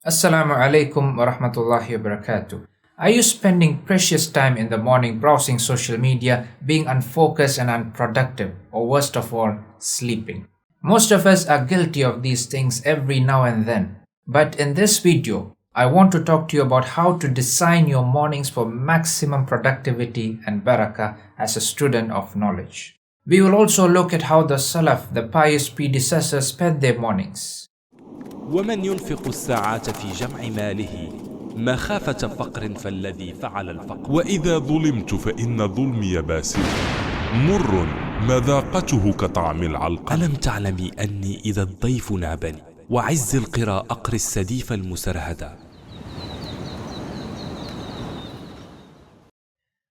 Assalamu alaikum wa rahmatullahi wa barakatuh. Are you spending precious time in the morning browsing social media, being unfocused and unproductive, or worst of all, sleeping? Most of us are guilty of these things every now and then. But in this video, I want to talk to you about how to design your mornings for maximum productivity and barakah as a student of knowledge. We will also look at how the salaf, the pious predecessors, spent their mornings. ومن ينفق الساعات في جمع ماله مخافة فقر فالذي فعل الفقر. وإذا ظلمت فإن ظلمي باسل مر مذاقته كطعم العلقم. ألم تعلمي أني إذا الضيف نابني وعز القرى أقري السديف المسرهدا.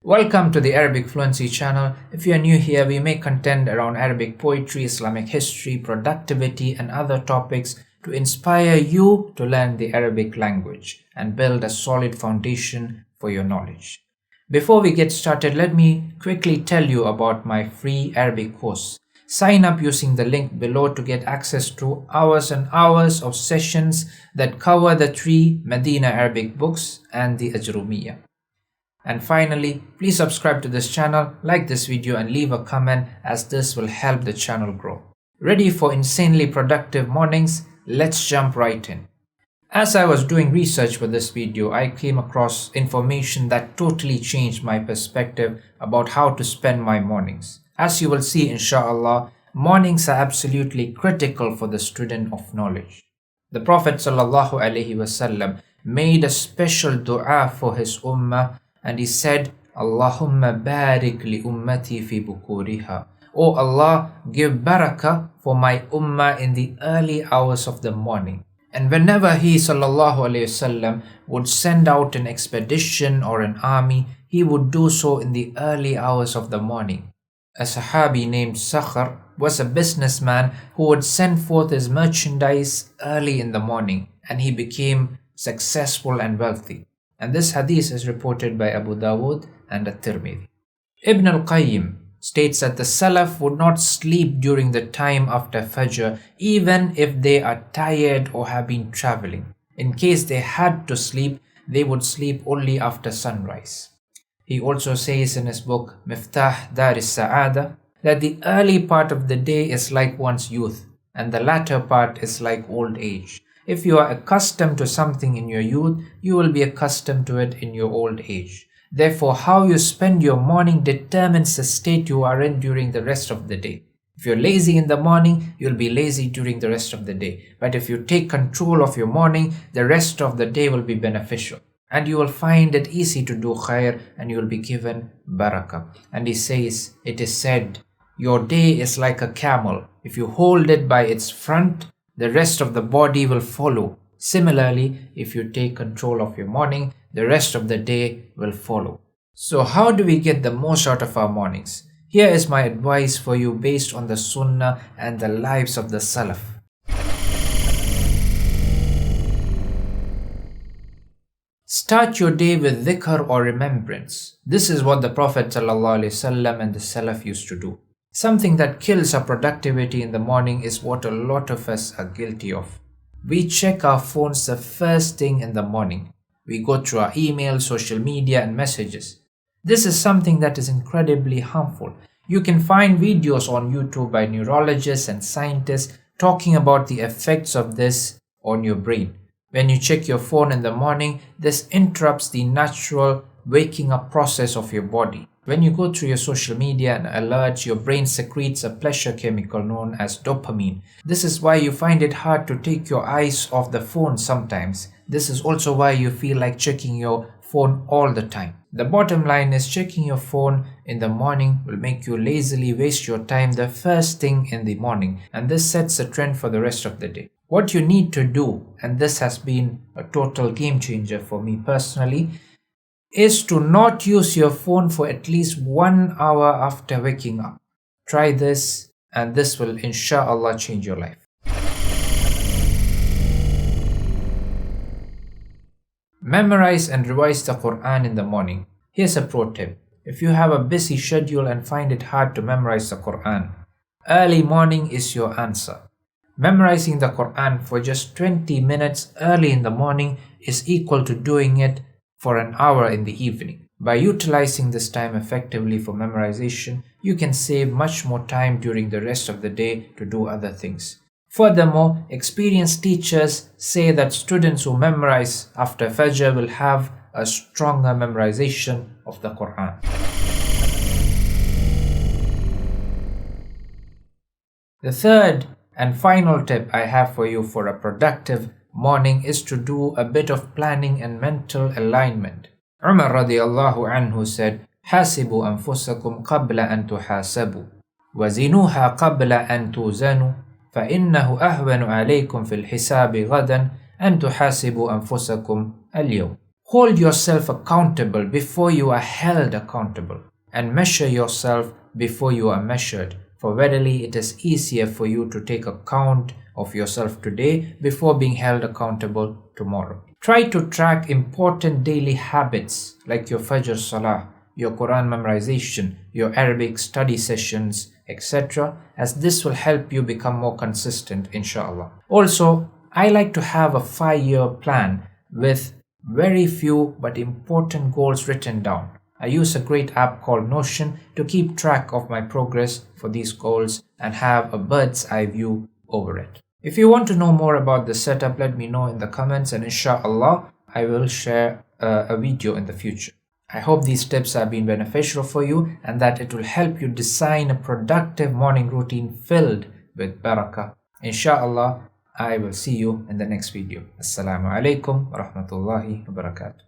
Welcome to the Arabic Fluency channel. If you are new here, we make content around Arabic poetry, Islamic history, productivity and other topics to inspire you to learn the Arabic language and build a solid foundation for your knowledge. Before we get started, let me quickly tell you about my free Arabic course. Sign up using the link below to get access to hours and hours of sessions that cover the 3 Medina Arabic books and the Ajrumiyya. And finally, please subscribe to this channel, like this video and leave a comment as this will help the channel grow. Ready for insanely productive mornings? Let's jump right in. As I was doing research for this video, I came across information that totally changed my perspective about how to spend my mornings. As you will see inshallah, mornings are absolutely critical for the student of knowledge. The Prophet ﷺ made a special dua for his ummah and he said, Allahumma barik li ummati fi bukuriha. O Allah, give barakah for my ummah in the early hours of the morning. And whenever he ﷺ would send out an expedition or an army, he would do so in the early hours of the morning. A Sahabi named Sakhr was a businessman who would send forth his merchandise early in the morning, and he became successful and wealthy. And this hadith is reported by Abu Dawood and At-Tirmidhi. Ibn al-Qayyim states that the salaf would not sleep during the time after Fajr even if they are tired or have been traveling. In case they had to sleep, they would sleep only after sunrise. He also says in his book Miftah Dar Sa'ada that the early part of the day is like one's youth and the latter part is like old age. If you are accustomed to something in your youth, you will be accustomed to it in your old age. Therefore, how you spend your morning determines the state you are in during the rest of the day. If you're lazy in the morning, you'll be lazy during the rest of the day. But if you take control of your morning, the rest of the day will be beneficial. And you will find it easy to do khair and you will be given barakah. And he says, it is said, your day is like a camel. If you hold it by its front, the rest of the body will follow. Similarly, if you take control of your morning, the rest of the day will follow. So how do we get the most out of our mornings? Here is my advice for you based on the sunnah and the lives of the salaf. Start your day with dhikr or remembrance. This is what the Prophet ﷺ and the salaf used to do. Something that kills our productivity in the morning is what a lot of us are guilty of. We check our phones the first thing in the morning. We go through our emails, social media and messages. This is something that is incredibly harmful. You can find videos on YouTube by neurologists and scientists talking about the effects of this on your brain. When you check your phone in the morning, this interrupts the natural waking up process of your body. When you go through your social media and alerts, your brain secretes a pleasure chemical known as dopamine. This is why you find it hard to take your eyes off the phone sometimes. This is also why you feel like checking your phone all the time. The bottom line is checking your phone in the morning will make you lazily waste your time the first thing in the morning, and this sets a trend for the rest of the day. What you need to do, and this has been a total game changer for me personally, is to not use your phone for at least 1 hour after waking up. Try this and this will inshallah change your life. Memorize and revise the Quran in the morning. Here's a pro tip. If you have a busy schedule and find it hard to memorize the Quran, early morning is your answer. Memorizing the Quran for just 20 minutes early in the morning is equal to doing it for an hour in the evening. By utilizing this time effectively for memorization, you can save much more time during the rest of the day to do other things. Furthermore, experienced teachers say that students who memorize after Fajr will have a stronger memorization of the Quran. The third and final tip I have for you for a productive morning is to do a bit of planning and mental alignment. Umar radiallahu anhu said, حاسبوا أنفسكم قبل أن تحاسبوا وزنوها قبل أن توزنوا فإنه أهون عليكم في الحساب غدا أن تحاسبوا أنفسكم اليوم. Hold yourself accountable before you are held accountable, and measure yourself before you are measured. For verily it is easier for you to take account of yourself today before being held accountable tomorrow. Try to track important daily habits like your Fajr Salah, your Quran memorization, your Arabic study sessions, etc., as this will help you become more consistent, inshallah. Also, I like to have a 5-year plan with very few but important goals written down. I use a great app called Notion to keep track of my progress for these goals and have a bird's eye view over it. If you want to know more about the setup, let me know in the comments, and inshallah I will share a video in the future. I hope these tips have been beneficial for you and that it will help you design a productive morning routine filled with barakah. Inshallah, I will see you in the next video. Assalamu alaikum wa rahmatullahi wa barakatuh.